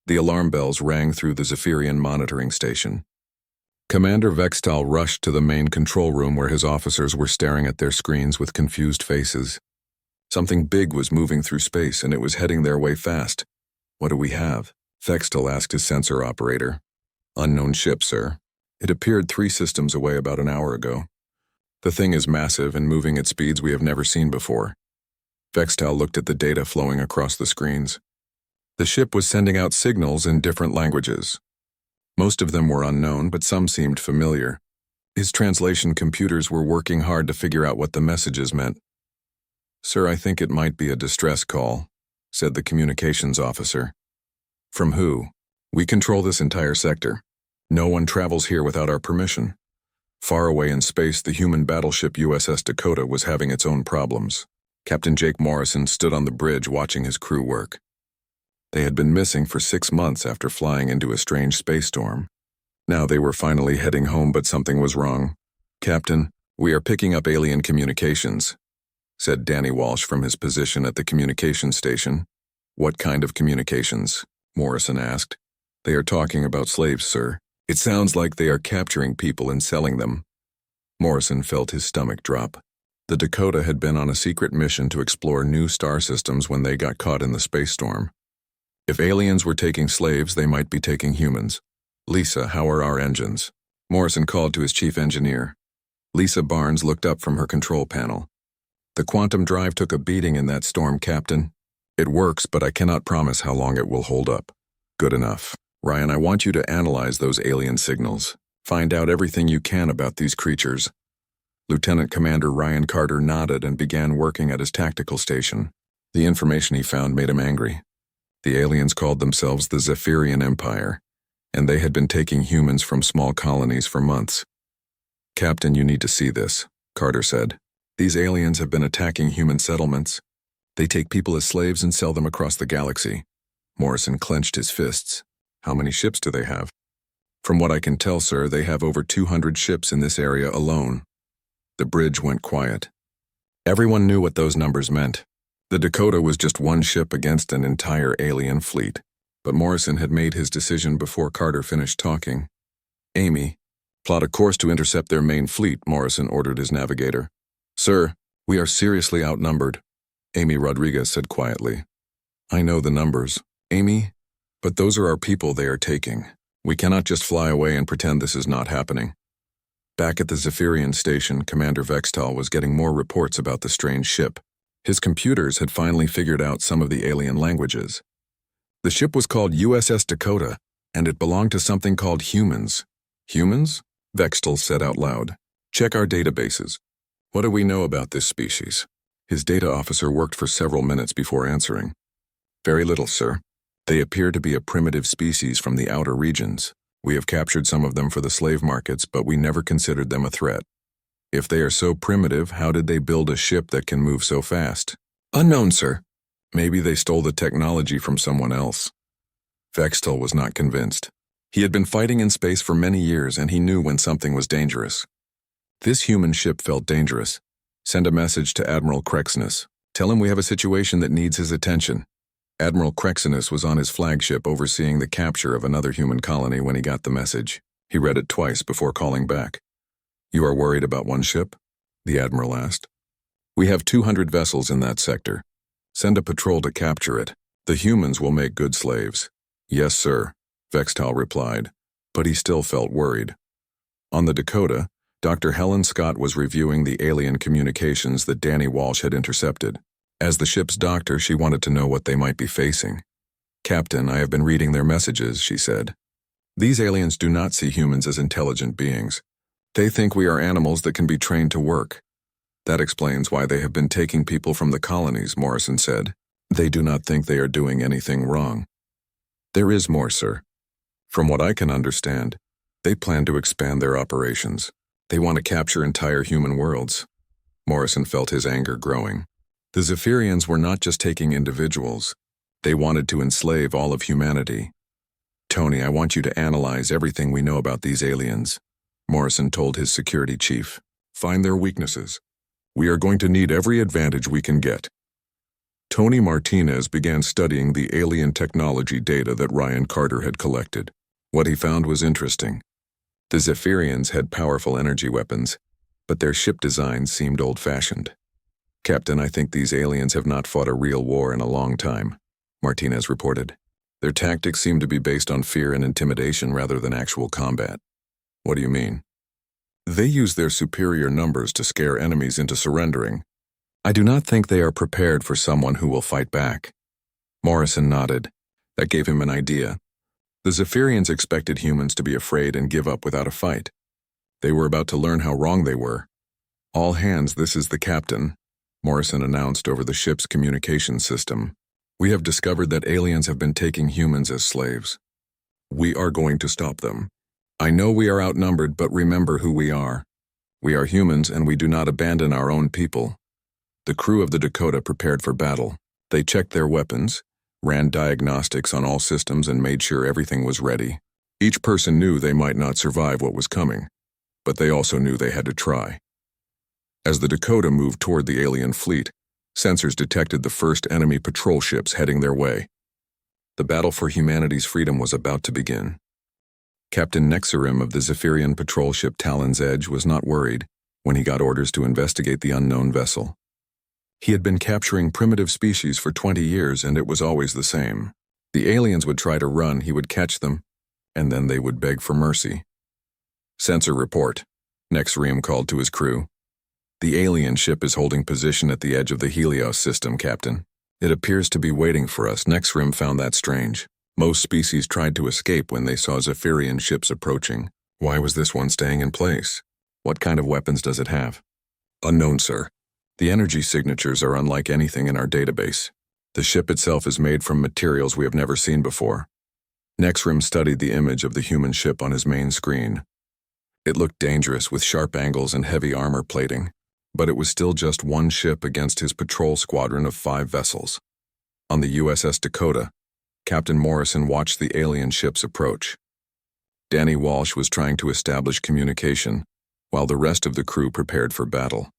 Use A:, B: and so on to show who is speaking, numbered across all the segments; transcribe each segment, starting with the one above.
A: The alarm bells rang through the Zephyrian monitoring station. Commander Vextal rushed to the main control room where his officers were staring at their screens with confused faces. Something big was moving through space, and it was heading their way fast. "What do we have?" Vextal asked his sensor operator. "Unknown ship, sir. It appeared 3 systems away about an hour ago. The thing is massive and moving at speeds we have never seen before." Vextal looked at the data flowing across the screens. The ship was sending out signals in different languages. Most of them were unknown, but some seemed familiar. His translation computers were working hard to figure out what the messages meant. "Sir, I think it might be a distress call," said the communications officer. "From who? We control this entire sector. No one travels here without our permission." Far away in space, the human battleship USS Dakota was having its own problems. Captain Jake Morrison stood on the bridge watching his crew work. They had been missing for 6 months after flying into a strange space storm. Now they were finally heading home, but something was wrong. "Captain, we are picking up alien communications," said Danny Walsh from his position at the communications station. "What kind of communications?" Morrison asked. "They are talking about slaves, sir. It sounds like they are capturing people and selling them." Morrison felt his stomach drop. The Dakota had been on a secret mission to explore new star systems when they got caught in the space storm. If aliens were taking slaves, they might be taking humans. "Lisa, how are our engines?" Morrison called to his chief engineer. Lisa Barnes looked up from her control panel. "The quantum drive took a beating in that storm, Captain. It works, but I cannot promise how long it will hold up." "Good enough. Ryan, I want you to analyze those alien signals. Find out everything you can about these creatures." Lieutenant Commander Ryan Carter nodded and began working at his tactical station. The information he found made him angry. The aliens called themselves the Zephyrian Empire, and they had been taking humans from small colonies for months. "Captain, you need to see this," Carter said. "These aliens have been attacking human settlements. They take people as slaves and sell them across the galaxy." Morrison clenched his fists. "How many ships do they have?" "From what I can tell, sir, they have over 200 ships in this area alone." The bridge went quiet. Everyone knew what those numbers meant. The Dakota was just one ship against an entire alien fleet. But Morrison had made his decision before Carter finished talking. "Amy, plot a course to intercept their main fleet," Morrison ordered his navigator. "Sir, we are seriously outnumbered," Amy Rodriguez said quietly. "I know the numbers, Amy, but those are our people they are taking. We cannot just fly away and pretend this is not happening." Back at the Zephyrian station, Commander Vextal was getting more reports about the strange ship. His computers had finally figured out some of the alien languages. The ship was called USS Dakota, and it belonged to something called humans. "Humans?" Vextal said out loud. "Check our databases. What do we know about this species?" His data officer worked for several minutes before answering. "Very little, sir. They appear to be a primitive species from the outer regions. We have captured some of them for the slave markets, but we never considered them a threat. If they are so primitive, how did they build a ship that can move so fast?" "Unknown, sir." "Maybe they stole the technology from someone else." Vextal was not convinced. He had been fighting in space for many years, and he knew when something was dangerous. This human ship felt dangerous. "Send a message to Admiral Crexinus. Tell him we have a situation that needs his attention." Admiral Crexinus was on his flagship overseeing the capture of another human colony when he got the message. He read it twice before calling back. "You are worried about one ship?" the Admiral asked. "We have 200 vessels in that sector. Send a patrol to capture it. The humans will make good slaves." "Yes, sir," Vextal replied, but he still felt worried. On the Dakota, Dr. Helen Scott was reviewing the alien communications that Danny Walsh had intercepted. As the ship's doctor, she wanted to know what they might be facing. "Captain, I have been reading their messages," she said. "These aliens do not see humans as intelligent beings. They think we are animals that can be trained to work. That explains why they have been taking people from the colonies," Morrison said. "They do not think they are doing anything wrong." "There is more, sir. From what I can understand, they plan to expand their operations. They want to capture entire human worlds." Morrison felt his anger growing. The Zephyrians were not just taking individuals. They wanted to enslave all of humanity. "Tony, I want you to analyze everything we know about these aliens," Morrison told his security chief. "Find their weaknesses. We are going to need every advantage we can get." Tony Martinez began studying the alien technology data that Ryan Carter had collected. What he found was interesting. The Zephyrians had powerful energy weapons, but their ship designs seemed old-fashioned. "Captain, I think these aliens have not fought a real war in a long time," Martinez reported. "Their tactics seem to be based on fear and intimidation rather than actual combat." "What do you mean?" "They use their superior numbers to scare enemies into surrendering. I do not think they are prepared for someone who will fight back." Morrison nodded. That gave him an idea. The Zephyrians expected humans to be afraid and give up without a fight. They were about to learn how wrong they were. "All hands, this is the captain," Morrison announced over the ship's communication system. "We have discovered that aliens have been taking humans as slaves. We are going to stop them. I know we are outnumbered, but remember who we are. We are humans and we do not abandon our own people." The crew of the Dakota prepared for battle. They checked their weapons, ran diagnostics on all systems, and made sure everything was ready. Each person knew they might not survive what was coming, but they also knew they had to try. As the Dakota moved toward the alien fleet, sensors detected the first enemy patrol ships heading their way. The battle for humanity's freedom was about to begin. Captain Nexarim of the Zephyrian patrol ship Talon's Edge was not worried when he got orders to investigate the unknown vessel. He had been capturing primitive species for 20 years, and it was always the same. The aliens would try to run, he would catch them, and then they would beg for mercy. "Sensor report," Nexarim called to his crew. "The alien ship is holding position at the edge of the Helios system, Captain. It appears to be waiting for us." Nexarim found that strange. Most species tried to escape when they saw Zephyrian ships approaching. Why was this one staying in place? What kind of weapons does it have? "Unknown, sir. The energy signatures are unlike anything in our database. The ship itself is made from materials we have never seen before." Nexarim studied the image of the human ship on his main screen. It looked dangerous with sharp angles and heavy armor plating, but it was still just one ship against his patrol squadron of 5 vessels. On the USS Dakota, Captain Morrison watched the alien ships approach. Danny Walsh was trying to establish communication, while the rest of the crew prepared for battle.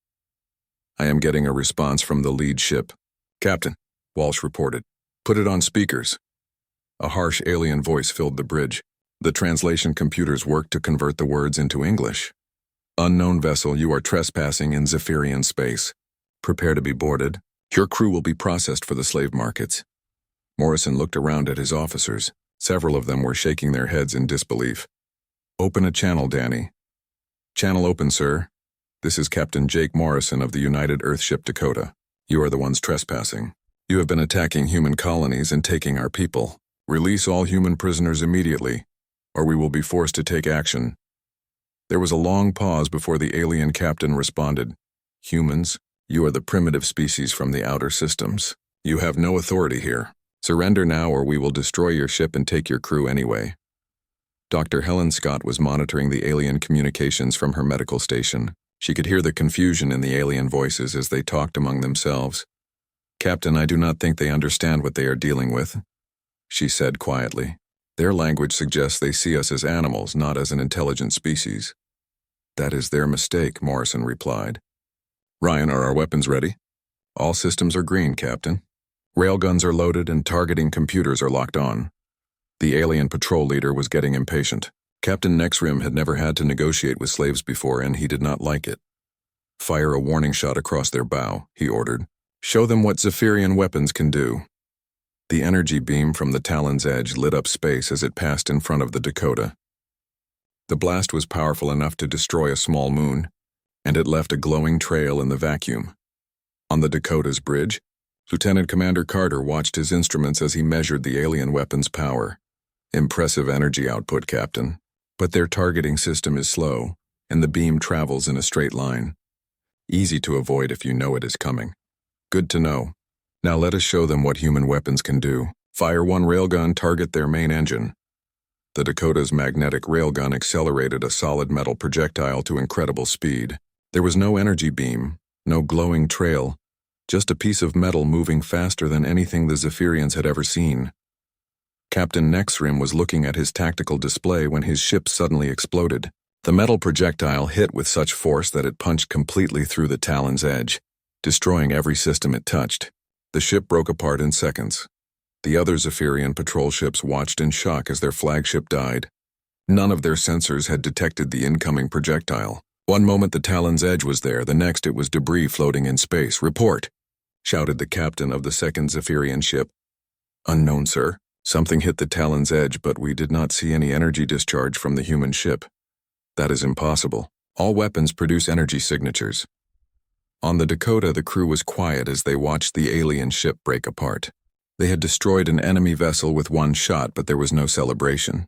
A: "I am getting a response from the lead ship." "Captain," Walsh reported. "Put it on speakers." A harsh alien voice filled the bridge. The translation computers worked to convert the words into English. "Unknown vessel, you are trespassing in Zephyrian space. Prepare to be boarded. Your crew will be processed for the slave markets." Morrison looked around at his officers. Several of them were shaking their heads in disbelief. "Open a channel, Danny." "Channel open, sir. This is Captain Jake Morrison of the United Earthship Dakota. You are the ones trespassing. You have been attacking human colonies and taking our people. Release all human prisoners immediately, or we will be forced to take action." There was a long pause before the alien captain responded. "Humans, you are the primitive species from the outer systems. You have no authority here. Surrender now or we will destroy your ship and take your crew anyway." Dr. Helen Scott was monitoring the alien communications from her medical station. She could hear the confusion in the alien voices as they talked among themselves. "Captain, I do not think they understand what they are dealing with," she said quietly. "Their language suggests they see us as animals, not as an intelligent species." "That is their mistake," Morrison replied. "Ryan, are our weapons ready?" "All systems are green, Captain. Railguns are loaded and targeting computers are locked on." The alien patrol leader was getting impatient. Captain Nexarim had never had to negotiate with slaves before, and he did not like it. "Fire a warning shot across their bow," he ordered. "Show them what Zephyrian weapons can do." The energy beam from the Talon's Edge lit up space as it passed in front of the Dakota. The blast was powerful enough to destroy a small moon, and it left a glowing trail in the vacuum. On the Dakota's bridge, Lieutenant Commander Carter watched his instruments as he measured the alien weapon's power. "Impressive energy output, Captain. But their targeting system is slow, and the beam travels in a straight line. Easy to avoid if you know it is coming." "Good to know. Now let us show them what human weapons can do. Fire one railgun, target their main engine." The Dakota's magnetic railgun accelerated a solid metal projectile to incredible speed. There was no energy beam, no glowing trail, just a piece of metal moving faster than anything the Zephyrians had ever seen. Captain Nexarim was looking at his tactical display when his ship suddenly exploded. The metal projectile hit with such force that it punched completely through the Talon's Edge, destroying every system it touched. The ship broke apart in seconds. The other Zephyrian patrol ships watched in shock as their flagship died. None of their sensors had detected the incoming projectile. One moment the Talon's edge was there, the next it was debris floating in space. "Report!" shouted the captain of the second Zephyrian ship. "Unknown, sir. Something hit the Talon's edge, but we did not see any energy discharge from the human ship." "That is impossible. All weapons produce energy signatures." On the Dakota, the crew was quiet as they watched the alien ship break apart. They had destroyed an enemy vessel with one shot, but there was no celebration.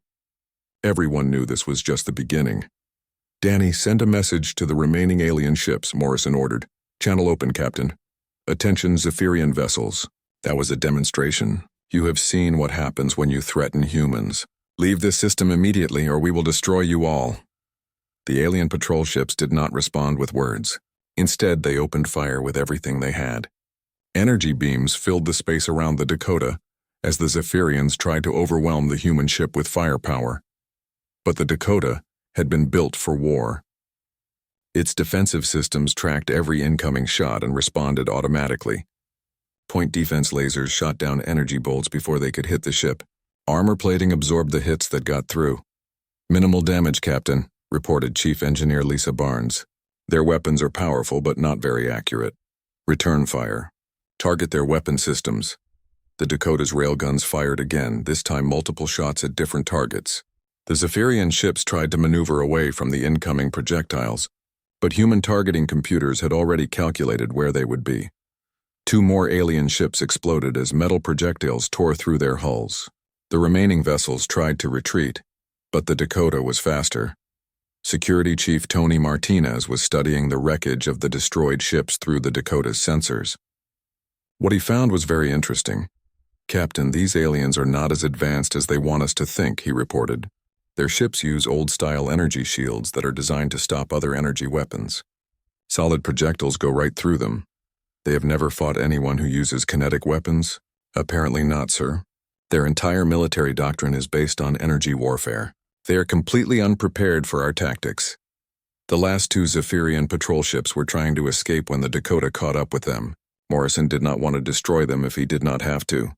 A: Everyone knew this was just the beginning. "Danny, send a message to the remaining alien ships," Morrison ordered. "Channel open, Captain. Attention Zephyrian vessels. That was a demonstration. You have seen what happens when you threaten humans. Leave this system immediately or we will destroy you all." The alien patrol ships did not respond with words. Instead, they opened fire with everything they had. Energy beams filled the space around the Dakota as the Zephyrians tried to overwhelm the human ship with firepower. But the Dakota had been built for war. Its defensive systems tracked every incoming shot and responded automatically. Point defense lasers shot down energy bolts before they could hit the ship. Armor plating absorbed the hits that got through. "Minimal damage, Captain," reported Chief Engineer Lisa Barnes. "Their weapons are powerful but not very accurate. Return fire. Target their weapon systems." The Dakota's railguns fired again, this time multiple shots at different targets. The Zephyrian ships tried to maneuver away from the incoming projectiles, but human targeting computers had already calculated where they would be. 2 more alien ships exploded as metal projectiles tore through their hulls. The remaining vessels tried to retreat, but the Dakota was faster. Security Chief Tony Martinez was studying the wreckage of the destroyed ships through the Dakota's sensors. What he found was very interesting. "Captain, these aliens are not as advanced as they want us to think," he reported. "Their ships use old-style energy shields that are designed to stop other energy weapons. Solid projectiles go right through them. They have never fought anyone who uses kinetic weapons?" "Apparently not, sir. Their entire military doctrine is based on energy warfare. They are completely unprepared for our tactics." The last 2 Zephyrian patrol ships were trying to escape when the Dakota caught up with them. Morrison did not want to destroy them if he did not have to.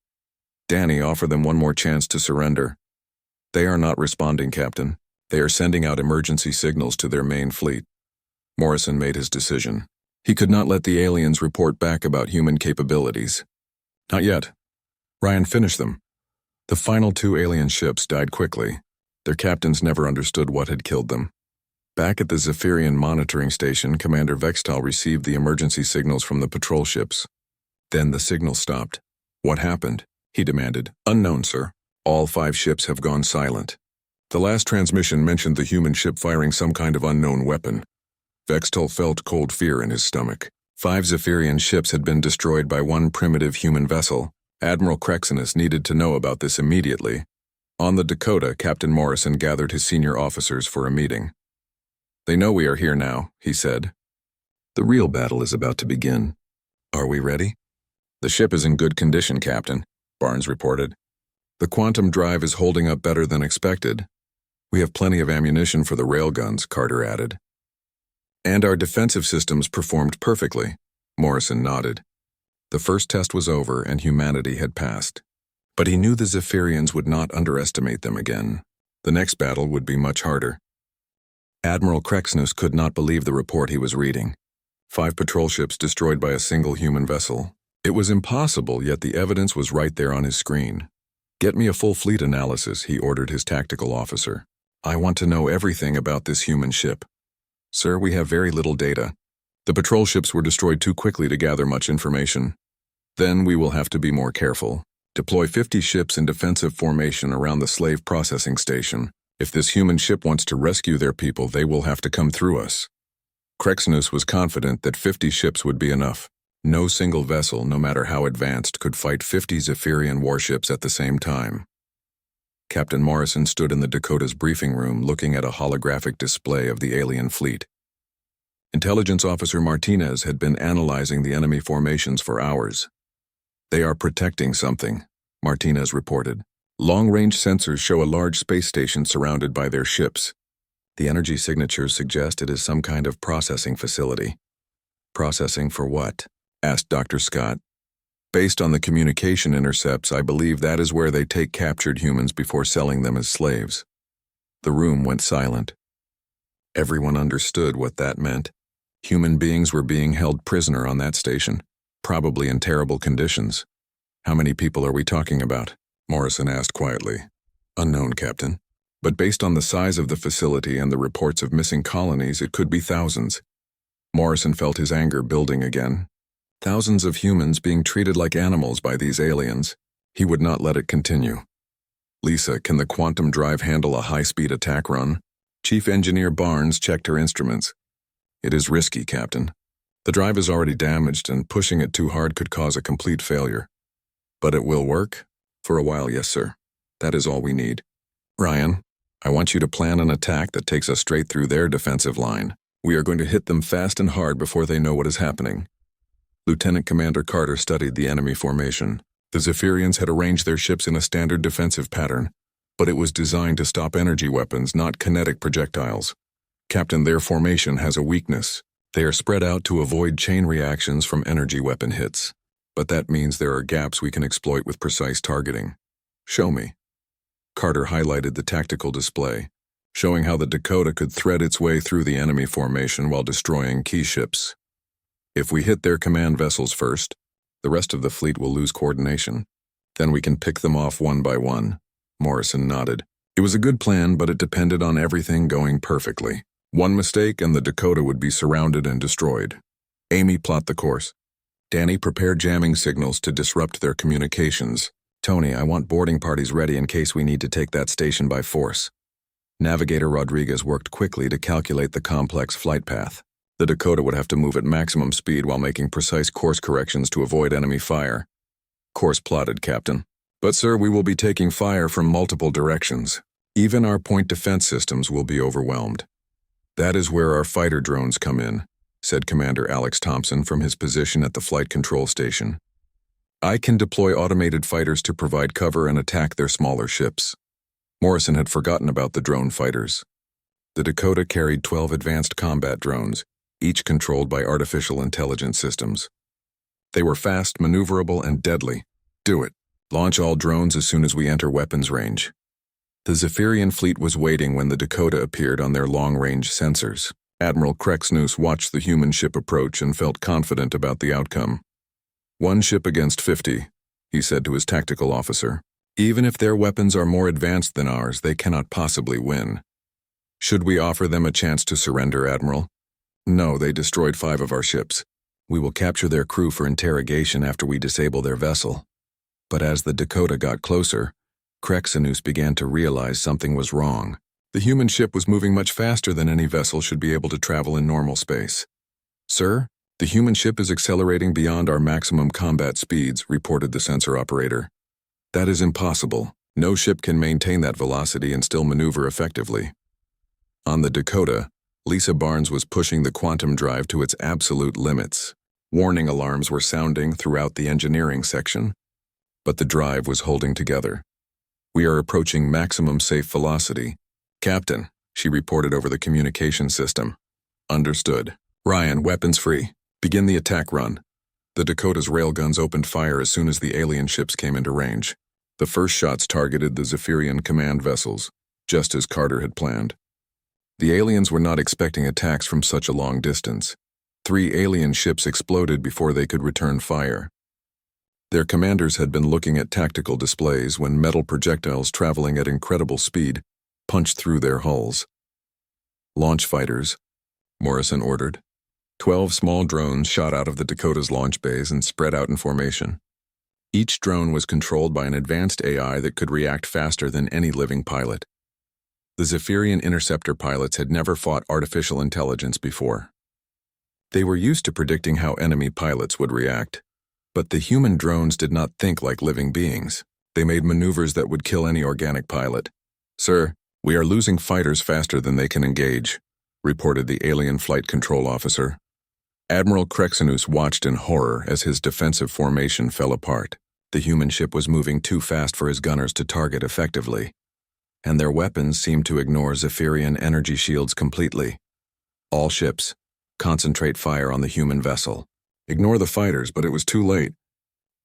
A: "Danny, offer them one more chance to surrender." "They are not responding, Captain. They are sending out emergency signals to their main fleet." Morrison made his decision. He could not let the aliens report back about human capabilities. "Not yet. Ryan, finish them." The final 2 alien ships died quickly. Their captains never understood what had killed them. Back at the Zephyrian monitoring station, Commander Vextal received the emergency signals from the patrol ships. Then the signal stopped. "What happened?" he demanded. "Unknown, sir. All 5 ships have gone silent. The last transmission mentioned the human ship firing some kind of unknown weapon." Vextal felt cold fear in his stomach. 5 Zephyrian ships had been destroyed by one primitive human vessel. Admiral Crexinus needed to know about this immediately. On the Dakota, Captain Morrison gathered his senior officers for a meeting. "They know we are here now," he said. "The real battle is about to begin. Are we ready?" "The ship is in good condition, Captain," Barnes reported. "The quantum drive is holding up better than expected. We have plenty of ammunition for the railguns," Carter added. "And our defensive systems performed perfectly," Morrison nodded. The first test was over and humanity had passed. But he knew the Zephyrians would not underestimate them again. The next battle would be much harder. Admiral Crexinus could not believe the report he was reading. 5 patrol ships destroyed by a single human vessel. It was impossible, yet the evidence was right there on his screen. "Get me a full fleet analysis," he ordered his tactical officer. "I want to know everything about this human ship." "Sir, we have very little data. The patrol ships were destroyed too quickly to gather much information. Then we will have to be more careful. Deploy 50 ships in defensive formation around the slave processing station. If this human ship wants to rescue their people, they will have to come through us." Crexinus was confident that 50 ships would be enough. No single vessel, no matter how advanced, could fight 50 Zephyrian warships at the same time. Captain Morrison stood in the Dakota's briefing room looking at a holographic display of the alien fleet. Intelligence Officer Martinez had been analyzing the enemy formations for hours. "They are protecting something," Martinez reported. "Long-range sensors show a large space station surrounded by their ships. The energy signatures suggest it is some kind of processing facility." "Processing for what?" asked Dr. Scott. Based on the communication intercepts, I believe that is where they take captured humans before selling them as slaves. The room went silent. Everyone understood what that meant. Human beings were being held prisoner on that station, probably in terrible conditions. How many people are we talking about? Morrison asked quietly. Unknown, Captain. But based on the size of the facility and the reports of missing colonies, it could be thousands. Morrison felt his anger building again. Thousands of humans being treated like animals by these aliens. He would not let it continue. Lisa, can the quantum drive handle a high-speed attack run? Chief Engineer Barnes checked her instruments. It is risky, Captain. The drive is already damaged, and pushing it too hard could cause a complete failure. But it will work? For a while, yes, sir. That is all we need. Ryan, I want you to plan an attack that takes us straight through their defensive line. We are going to hit them fast and hard before they know what is happening. Lieutenant Commander Carter studied the enemy formation. The Zephyrians had arranged their ships in a standard defensive pattern, but it was designed to stop energy weapons, not kinetic projectiles. Captain, their formation has a weakness. They are spread out to avoid chain reactions from energy weapon hits. But that means there are gaps we can exploit with precise targeting. Show me. Carter highlighted the tactical display, showing how the Dakota could thread its way through the enemy formation while destroying key ships. If we hit their command vessels first, the rest of the fleet will lose coordination. Then we can pick them off one by one. Morrison nodded. It was a good plan, but it depended on everything going perfectly. One mistake and the Dakota would be surrounded and destroyed. Amy, plot the course. Danny, prepare jamming signals to disrupt their communications. Tony, I want boarding parties ready in case we need to take that station by force. Navigator Rodriguez worked quickly to calculate the complex flight path. The Dakota would have to move at maximum speed while making precise course corrections to avoid enemy fire. Course plotted, Captain. But sir, we will be taking fire from multiple directions. Even our point defense systems will be overwhelmed. That is where our fighter drones come in, said Commander Alex Thompson from his position at the flight control station. I can deploy automated fighters to provide cover and attack their smaller ships. Morrison had forgotten about the drone fighters. The Dakota carried 12 advanced combat drones, each controlled by artificial intelligence systems. They were fast, maneuverable, and deadly. Do it. Launch all drones as soon as we enter weapons range. The Zephyrian fleet was waiting when the Dakota appeared on their long-range sensors. Admiral Krexnus watched the human ship approach and felt confident about the outcome. 1 ship against 50, he said to his tactical officer. Even if their weapons are more advanced than ours, they cannot possibly win. Should we offer them a chance to surrender, Admiral? No, they destroyed 5 of our ships. We will capture their crew for interrogation after we disable their vessel. But as the Dakota got closer, Krexnus began to realize something was wrong. The human ship was moving much faster than any vessel should be able to travel in normal space. Sir, the human ship is accelerating beyond our maximum combat speeds, reported the sensor operator. That is impossible. No ship can maintain that velocity and still maneuver effectively. On the Dakota, Lisa Barnes was pushing the quantum drive to its absolute limits. Warning alarms were sounding throughout the engineering section, but the drive was holding together. We are approaching maximum safe velocity. Captain, she reported over the communication system. Understood. Ryan, weapons free. Begin the attack run. The Dakota's railguns opened fire as soon as the alien ships came into range. The first shots targeted the Zephyrian command vessels, just as Carter had planned. The aliens were not expecting attacks from such a long distance. 3 alien ships exploded before they could return fire. Their commanders had been looking at tactical displays when metal projectiles traveling at incredible speed punched through their hulls. Launch fighters, Morrison ordered. 12 small drones shot out of the Dakota's launch bays and spread out in formation. Each drone was controlled by an advanced AI that could react faster than any living pilot. The Zephyrian interceptor pilots had never fought artificial intelligence before. They were used to predicting how enemy pilots would react. But the human drones did not think like living beings. They made maneuvers that would kill any organic pilot. Sir, we are losing fighters faster than they can engage, reported the alien flight control officer. Admiral Krexnus watched in horror as his defensive formation fell apart. The human ship was moving too fast for his gunners to target effectively, and their weapons seemed to ignore Zephyrian energy shields completely. All ships, concentrate fire on the human vessel. Ignore the fighters, but it was too late.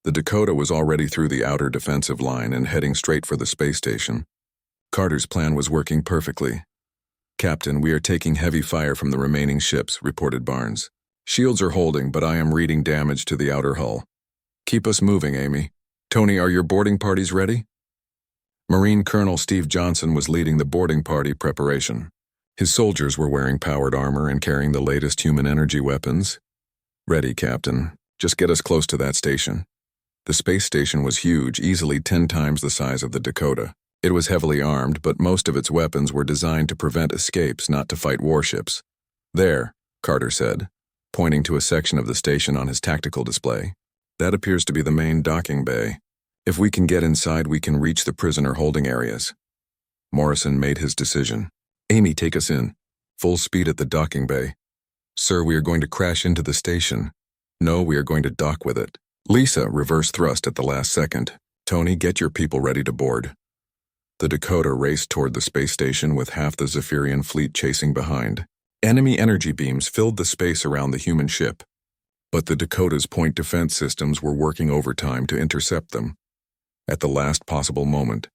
A: The Dakota was already through the outer defensive line and heading straight for the space station. Carter's plan was working perfectly. "Captain, we are taking heavy fire from the remaining ships," reported Barnes. "Shields are holding, but I am reading damage to the outer hull. Keep us moving, Amy. Tony, are your boarding parties ready?" Marine Colonel Steve Johnson was leading the boarding party preparation. His soldiers were wearing powered armor and carrying the latest human energy weapons. "Ready, Captain. Just get us close to that station." The space station was huge, easily 10 times the size of the Dakota. It was heavily armed, but most of its weapons were designed to prevent escapes, not to fight warships. "There," Carter said, pointing to a section of the station on his tactical display. "That appears to be the main docking bay. If we can get inside, we can reach the prisoner holding areas." Morrison made his decision. "Amy, take us in. Full speed at the docking bay." "Sir, we are going to crash into the station." "No, we are going to dock with it." Lisa reverse thrust at the last second. "Tony, get your people ready to board." The Dakota raced toward the space station with half the Zephyrian fleet chasing behind. Enemy energy beams filled the space around the human ship, but the Dakota's point defense systems were working overtime to intercept them. At the last possible moment,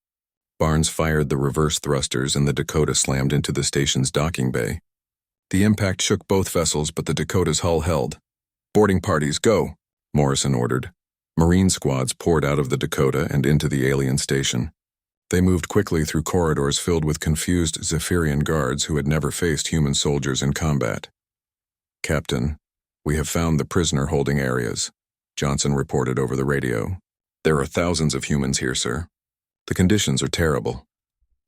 A: Barnes fired the reverse thrusters and the Dakota slammed into the station's docking bay. The impact shook both vessels, but the Dakota's hull held. "Boarding parties, go," Morrison ordered. Marine squads poured out of the Dakota and into the alien station. They moved quickly through corridors filled with confused Zephyrian guards who had never faced human soldiers in combat. "Captain, we have found the prisoner holding areas," Johnson reported over the radio. "There are thousands of humans here, sir. The conditions are terrible."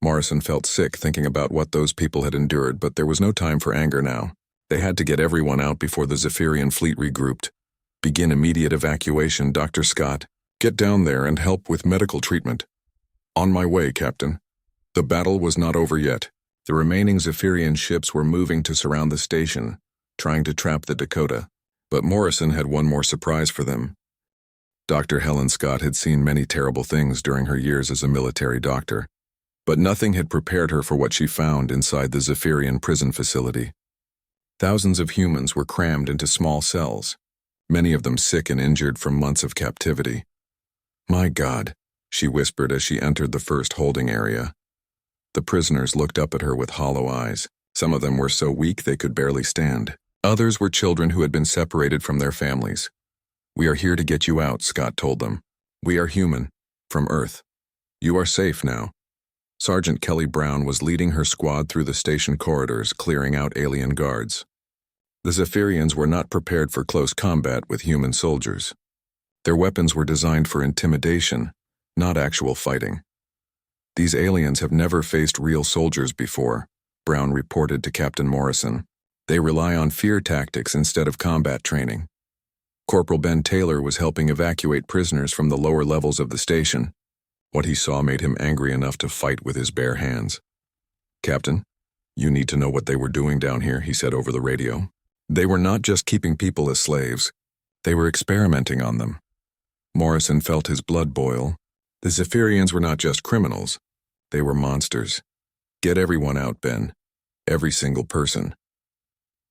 A: Morrison felt sick thinking about what those people had endured, but there was no time for anger now. They had to get everyone out before the Zephyrian fleet regrouped. "Begin immediate evacuation, Dr. Scott. Get down there and help with medical treatment." "On my way, Captain." The battle was not over yet. The remaining Zephyrian ships were moving to surround the station, trying to trap the Dakota. But Morrison had one more surprise for them. Dr. Helen Scott had seen many terrible things during her years as a military doctor, but nothing had prepared her for what she found inside the Zephyrian prison facility. Thousands of humans were crammed into small cells, many of them sick and injured from months of captivity. "My God," she whispered as she entered the first holding area. The prisoners looked up at her with hollow eyes. Some of them were so weak they could barely stand. Others were children who had been separated from their families. "We are here to get you out," Scott told them. "We are human, from Earth. You are safe now." Sergeant Kelly Brown was leading her squad through the station corridors, clearing out alien guards. The Zephyrians were not prepared for close combat with human soldiers. Their weapons were designed for intimidation, not actual fighting. "These aliens have never faced real soldiers before," Brown reported to Captain Morrison. "They rely on fear tactics instead of combat training." Corporal Ben Taylor was helping evacuate prisoners from the lower levels of the station. What he saw made him angry enough to fight with his bare hands. "Captain, you need to know what they were doing down here," he said over the radio. "They were not just keeping people as slaves. They were experimenting on them." Morrison felt his blood boil. The Zephyrians were not just criminals. They were monsters. "Get everyone out, Ben. Every single person."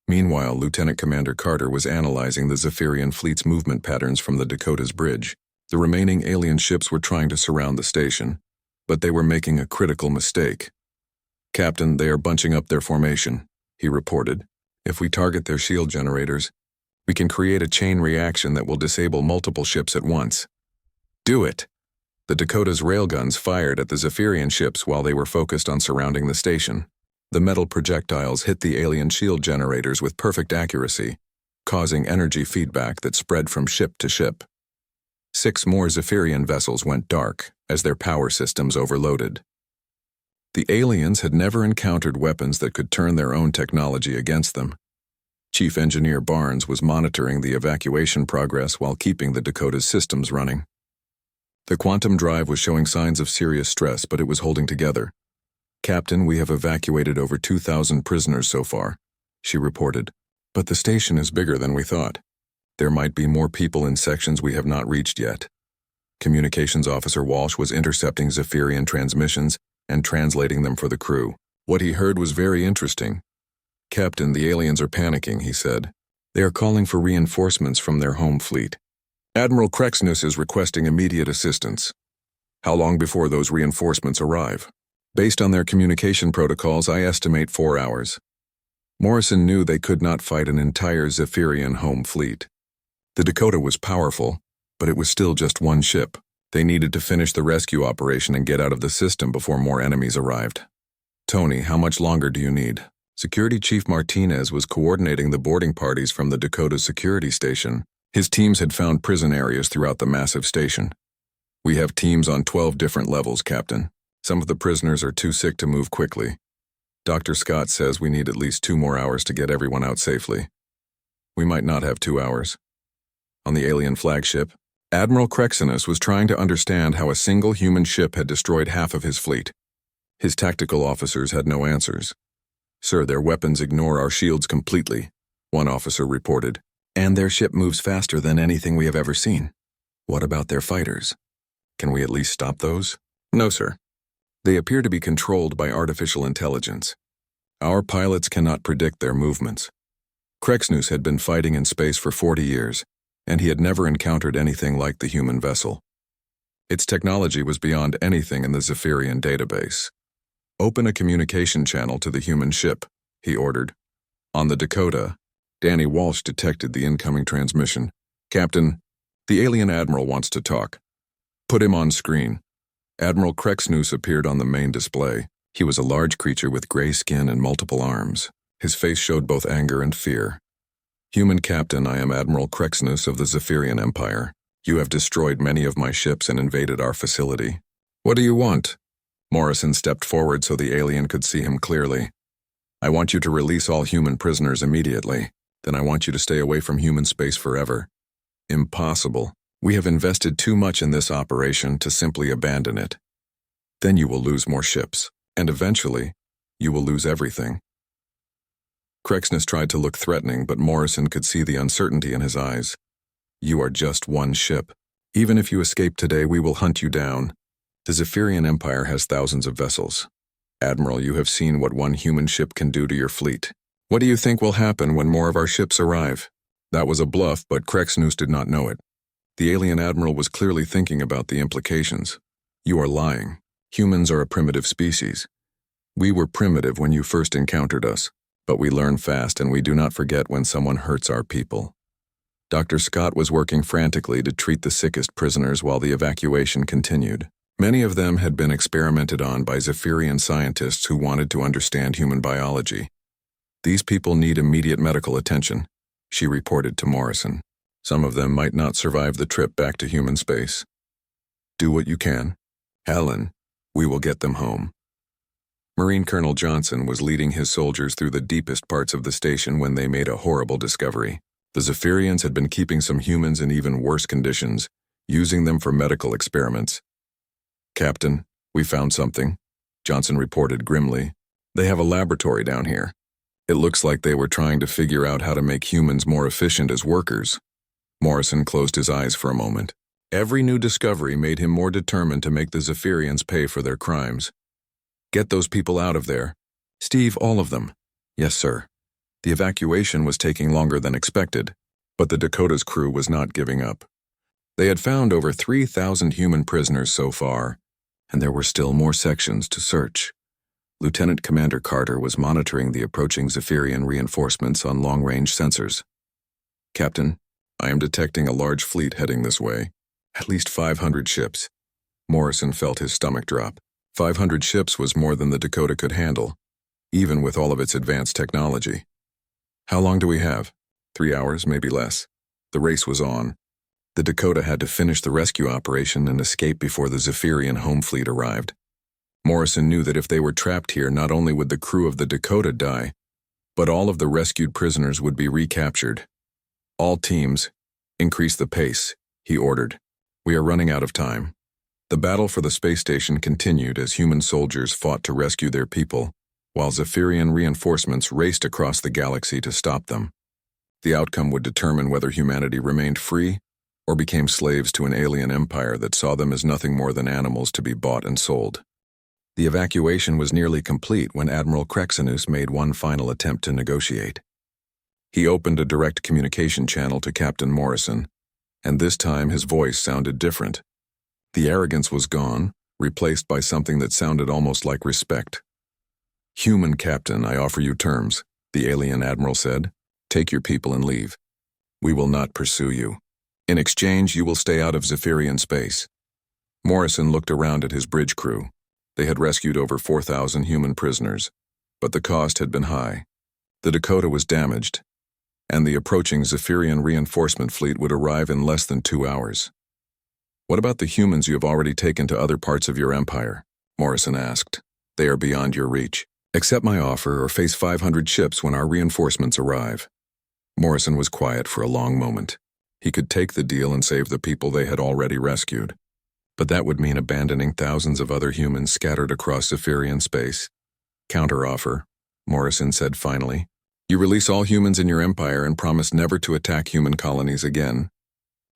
A: Meanwhile, Lieutenant Commander Carter was analyzing the Zephyrian fleet's movement patterns from the Dakota's bridge. The remaining alien ships were trying to surround the station, but they were making a critical mistake. "Captain, they are bunching up their formation," he reported. "If we target their shield generators, we can create a chain reaction that will disable multiple ships at once." "Do it!" The Dakota's railguns fired at the Zephyrian ships while they were focused on surrounding the station. The metal projectiles hit the alien shield generators with perfect accuracy, causing energy feedback that spread from ship to ship. 6 more Zephyrian vessels went dark as their power systems overloaded. The aliens had never encountered weapons that could turn their own technology against them. Chief Engineer Barnes was monitoring the evacuation progress while keeping the Dakota's systems running. The quantum drive was showing signs of serious stress, but it was holding together. "Captain, we have evacuated over 2,000 prisoners so far," she reported. "But the station is bigger than we thought. There might be more people in sections we have not reached yet." Communications Officer Walsh was intercepting Zephyrian transmissions and translating them for the crew. What he heard was very interesting. "Captain, the aliens are panicking," he said. "They are calling for reinforcements from their home fleet. Admiral Krexnus is requesting immediate assistance. How long before those reinforcements arrive? Based on their communication protocols, I estimate 4 hours. Morrison knew they could not fight an entire Zephyrian home fleet. The Dakota was powerful, but it was still just one ship. They needed to finish the rescue operation and get out of the system before more enemies arrived. Tony, how much longer do you need? Security Chief Martinez was coordinating the boarding parties from the Dakota security station. His teams had found prison areas throughout the massive station. We have teams on 12 different levels, Captain. Some of the prisoners are too sick to move quickly. Dr. Scott says we need at least 2 more hours to get everyone out safely. We might not have 2 hours. On the alien flagship, Admiral Krexinus was trying to understand how a single human ship had destroyed half of his fleet. His tactical officers had no answers. Sir, their weapons ignore our shields completely, one officer reported. And their ship moves faster than anything we have ever seen. What about their fighters? Can we at least stop those? No, sir. They appear to be controlled by artificial intelligence. Our pilots cannot predict their movements. Krexnus had been fighting in space for 40 years, and he had never encountered anything like the human vessel. Its technology was beyond anything in the Zephyrian database. Open a communication channel to the human ship, he ordered. On the Dakota, Danny Walsh detected the incoming transmission. Captain, the alien admiral wants to talk. Put him on screen. Admiral Krexnus appeared on the main display. He was a large creature with gray skin and multiple arms. His face showed both anger and fear. Human Captain, I am Admiral Krexnus of the Zephyrian Empire. You have destroyed many of my ships and invaded our facility. What do you want? Morrison stepped forward so the alien could see him clearly. I want you to release all human prisoners immediately. Then I want you to stay away from human space forever. Impossible. We have invested too much in this operation to simply abandon it. Then you will lose more ships, and eventually, you will lose everything. Krexnus tried to look threatening, but Morrison could see the uncertainty in his eyes. You are just one ship. Even if you escape today, we will hunt you down. The Zephyrian Empire has thousands of vessels. Admiral, you have seen what one human ship can do to your fleet. What do you think will happen when more of our ships arrive? That was a bluff, but Krexnus did not know it. The alien admiral was clearly thinking about the implications. You are lying. Humans are a primitive species. We were primitive when you first encountered us, but we learn fast and we do not forget when someone hurts our people. Dr. Scott was working frantically to treat the sickest prisoners while the evacuation continued. Many of them had been experimented on by Zephyrian scientists who wanted to understand human biology. These people need immediate medical attention, she reported to Morrison. Some of them might not survive the trip back to human space. Do what you can. Helen, we will get them home. Marine Colonel Johnson was leading his soldiers through the deepest parts of the station when they made a horrible discovery. The Zephyrians had been keeping some humans in even worse conditions, using them for medical experiments. Captain, we found something, Johnson reported grimly. They have a laboratory down here. It looks like they were trying to figure out how to make humans more efficient as workers. Morrison closed his eyes for a moment. Every new discovery made him more determined to make the Zephyrians pay for their crimes. Get those people out of there. Steve, all of them. Yes, sir. The evacuation was taking longer than expected, but the Dakota's crew was not giving up. They had found over 3,000 human prisoners so far, and there were still more sections to search. Lieutenant Commander Carter was monitoring the approaching Zephyrian reinforcements on long-range sensors. Captain, I am detecting a large fleet heading this way. At least 500 ships. Morrison felt his stomach drop. 500 ships was more than the Dakota could handle, even with all of its advanced technology. How long do we have? 3 hours, maybe less. The race was on. The Dakota had to finish the rescue operation and escape before the Zephyrian home fleet arrived. Morrison knew that if they were trapped here, not only would the crew of the Dakota die, but all of the rescued prisoners would be recaptured. All teams, increase the pace, he ordered. We are running out of time. The battle for the space station continued as human soldiers fought to rescue their people, while Zephyrian reinforcements raced across the galaxy to stop them. The outcome would determine whether humanity remained free or became slaves to an alien empire that saw them as nothing more than animals to be bought and sold. The evacuation was nearly complete when Admiral Krexinus made one final attempt to negotiate. He opened a direct communication channel to Captain Morrison. and this time his voice sounded different. The arrogance was gone, replaced by something that sounded almost like respect. "Human captain, I offer you terms," the alien admiral said. "Take your people and leave. We will not pursue you. In exchange, you will stay out of Zephyrian space." Morrison looked around at his bridge crew. They had rescued over 4,000 human prisoners, but the cost had been high. The Dakota was damaged, and the approaching Zephyrian reinforcement fleet would arrive in less than 2 hours. "What about the humans you have already taken to other parts of your empire?" Morrison asked. "They are beyond your reach. Accept my offer or face 500 ships when our reinforcements arrive." Morrison was quiet for a long moment. He could take the deal and save the people they had already rescued. But that would mean abandoning thousands of other humans scattered across Zephyrian space. "Counteroffer," Morrison said finally. "You release all humans in your empire and promise never to attack human colonies again.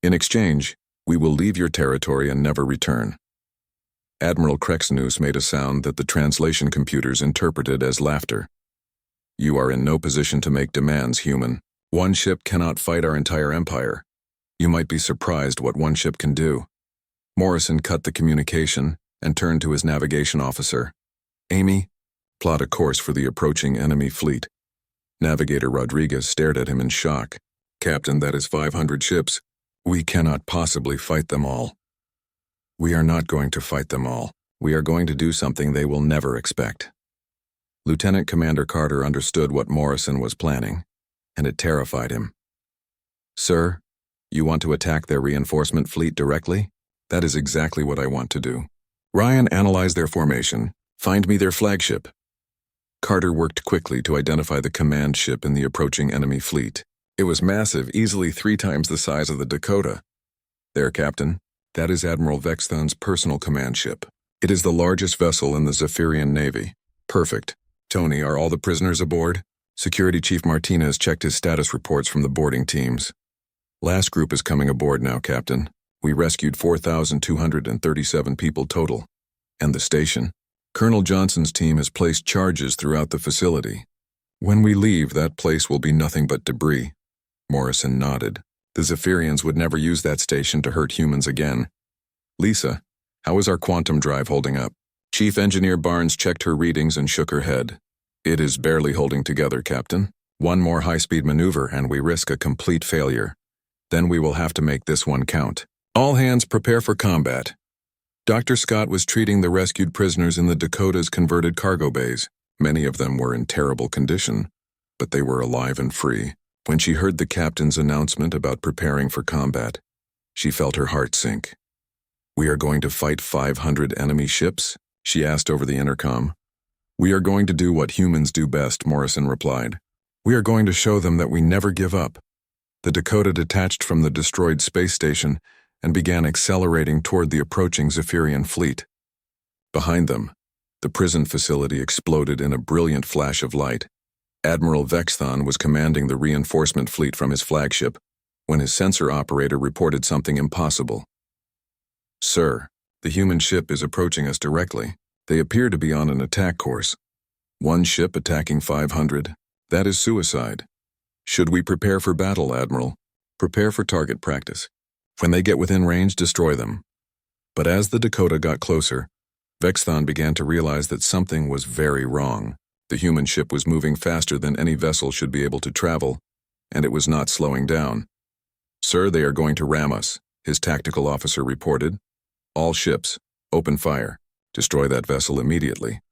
A: In exchange, we will leave your territory and never return." Admiral Krexnus made a sound that the translation computers interpreted as laughter. "You are in no position to make demands, human. One ship cannot fight our entire empire. You might be surprised what one ship can do." Morrison cut the communication and turned to his navigation officer. "Amy, plot a course for the approaching enemy fleet." Navigator Rodriguez stared at him in shock. "Captain, that is 500 ships. We cannot possibly fight them all." "We are not going to fight them all. We are going to do something they will never expect." Lieutenant Commander Carter understood what Morrison was planning, and it terrified him. "Sir, you want to attack their reinforcement fleet directly? That is exactly what I want to do. Ryan, analyze their formation. Find me their flagship." Carter worked quickly to identify the command ship in the approaching enemy fleet. It was massive, easily 3 times the size of the Dakota. "There, Captain. That is Admiral Vexthon's personal command ship. It is the largest vessel in the Zephyrian Navy." "Perfect. Tony, are all the prisoners aboard?" Security Chief Martinez checked his status reports from the boarding teams. "Last group is coming aboard now, Captain. We rescued 4,237 people total. And the station? Colonel Johnson's team has placed charges throughout the facility. When we leave, that place will be nothing but debris." Morrison nodded. The Zephyrians would never use that station to hurt humans again. "Lisa, how is our quantum drive holding up?" Chief Engineer Barnes checked her readings and shook her head. "It is barely holding together, Captain. One more high-speed maneuver and we risk a complete failure. Then we will have to make this one count. All hands prepare for combat." Dr. Scott was treating the rescued prisoners in the Dakota's converted cargo bays. Many of them were in terrible condition, but they were alive and free. When she heard the captain's announcement about preparing for combat, she felt her heart sink. "We are going to fight 500 enemy ships?" she asked over the intercom. "We are going to do what humans do best," Morrison replied. "We are going to show them that we never give up." The Dakota detached from the destroyed space station and began accelerating toward the approaching Zephyrian fleet. Behind them, the prison facility exploded in a brilliant flash of light. Admiral Vexthon was commanding the reinforcement fleet from his flagship when his sensor operator reported something impossible. "Sir, the human ship is approaching us directly. They appear to be on an attack course. One ship attacking 500. That is suicide. Should we prepare for battle, Admiral? Prepare for target practice. When they get within range, destroy them." But as the Dakota got closer, Vexthon began to realize that something was very wrong. The human ship was moving faster than any vessel should be able to travel, and it was not slowing down. "Sir, they are going to ram us," his tactical officer reported. "All ships, open fire. Destroy that vessel immediately."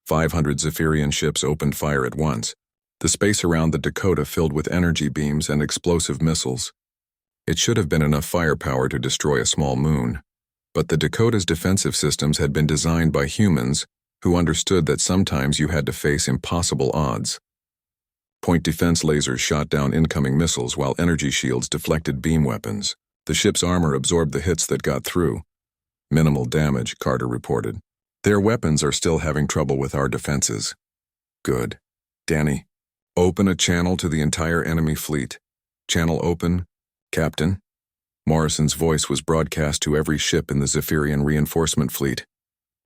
A: 500 Zephyrian ships opened fire at once. The space around the Dakota filled with energy beams and explosive missiles. It should have been enough firepower to destroy a small moon. But the Dakota's defensive systems had been designed by humans who understood that sometimes you had to face impossible odds. Point defense lasers shot down incoming missiles while energy shields deflected beam weapons. The ship's armor absorbed the hits that got through. "Minimal damage," Carter reported. "Their weapons are still having trouble with our defenses." "Good. Danny, open a channel to the entire enemy fleet. Channel open, Captain." Morrison's voice was broadcast to every ship in the Zephyrian reinforcement fleet.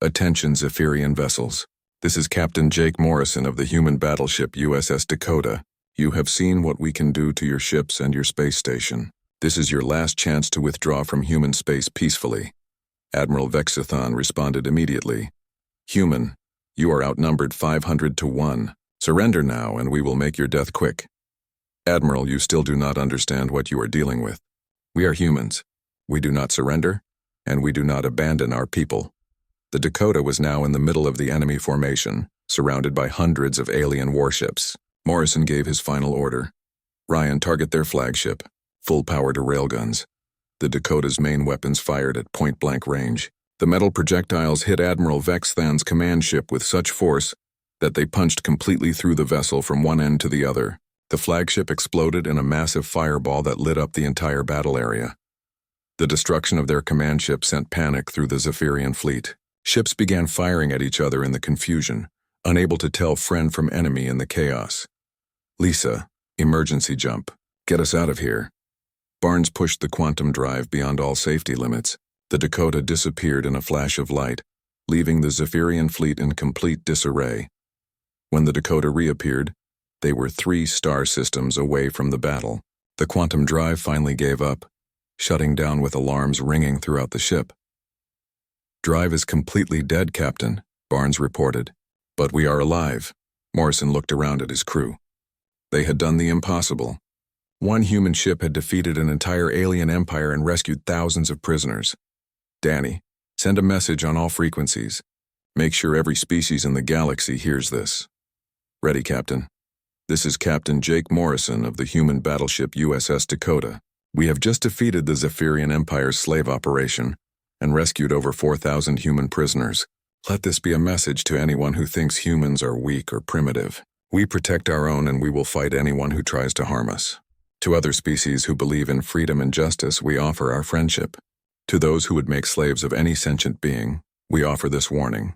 A: "Attention, Zephyrian vessels. This is Captain Jake Morrison of the human battleship USS Dakota. You have seen what we can do to your ships and your space station. This is your last chance to withdraw from human space peacefully. Admiral Vexithon responded immediately. Human, you are outnumbered 500 to 1. Surrender now and we will make your death quick. Admiral, you still do not understand what you are dealing with. We are humans. We do not surrender, and we do not abandon our people. The Dakota was now in the middle of the enemy formation, surrounded by hundreds of alien warships. Morrison gave his final order. Ryan, target their flagship. Full power to railguns. The Dakota's main weapons fired at point-blank range. The metal projectiles hit Admiral Vexthon's command ship with such force that they punched completely through the vessel from one end to the other. The flagship exploded in a massive fireball that lit up the entire battle area. The destruction of their command ship sent panic through the Zephyrian fleet. Ships began firing at each other in the confusion, unable to tell friend from enemy in the chaos. Lisa, emergency jump. Get us out of here. Barnes pushed the quantum drive beyond all safety limits. The Dakota disappeared in a flash of light, leaving the Zephyrian fleet in complete disarray. When the Dakota reappeared, they were 3 star systems away from the battle. The quantum drive finally gave up, shutting down with alarms ringing throughout the ship. Drive is completely dead, Captain, Barnes reported. But we are alive. Morrison looked around at his crew. They had done the impossible. One human ship had defeated an entire alien empire and rescued thousands of prisoners. Danny, send a message on all frequencies. Make sure every species in the galaxy hears this. Ready, Captain. This is Captain Jake Morrison of the human battleship USS Dakota. We have just defeated the Zephyrian Empire's slave operation and rescued over 4,000 human prisoners. Let this be a message to anyone who thinks humans are weak or primitive. We protect our own and we will fight anyone who tries to harm us. To other species who believe in freedom and justice, we offer our friendship. To those who would make slaves of any sentient being, we offer this warning.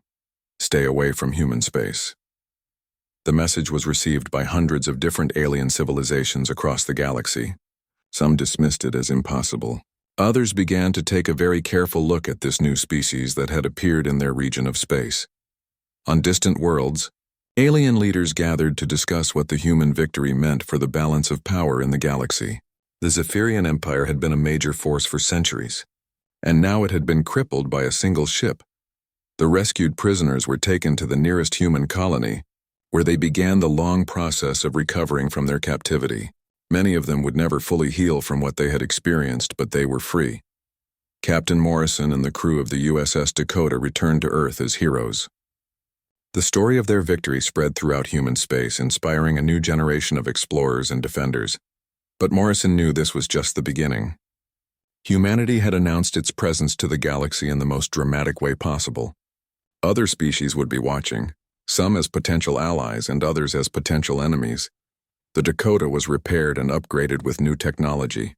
A: Stay away from human space. The message was received by hundreds of different alien civilizations across the galaxy. Some dismissed it as impossible. Others began to take a very careful look at this new species that had appeared in their region of space. On distant worlds, alien leaders gathered to discuss what the human victory meant for the balance of power in the galaxy. The Zephyrian Empire had been a major force for centuries, and now it had been crippled by a single ship. The rescued prisoners were taken to the nearest human colony, where they began the long process of recovering from their captivity. Many of them would never fully heal from what they had experienced, but they were free. Captain Morrison and the crew of the USS Dakota returned to Earth as heroes. The story of their victory spread throughout human space, inspiring a new generation of explorers and defenders. But Morrison knew this was just the beginning. Humanity had announced its presence to the galaxy in the most dramatic way possible. Other species would be watching, some as potential allies and others as potential enemies. The Dakota was repaired and upgraded with new technology.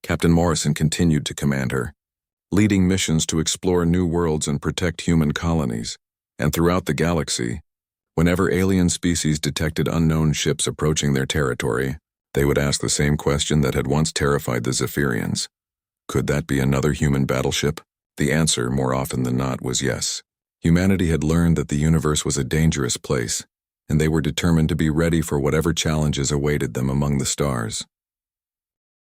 A: Captain Morrison continued to command her, leading missions to explore new worlds and protect human colonies. And throughout the galaxy, whenever alien species detected unknown ships approaching their territory, they would ask the same question that had once terrified the Zephyrians. Could that be another human battleship? The answer, more often than not, was yes. Humanity had learned that the universe was a dangerous place, and they were determined to be ready for whatever challenges awaited them among the stars.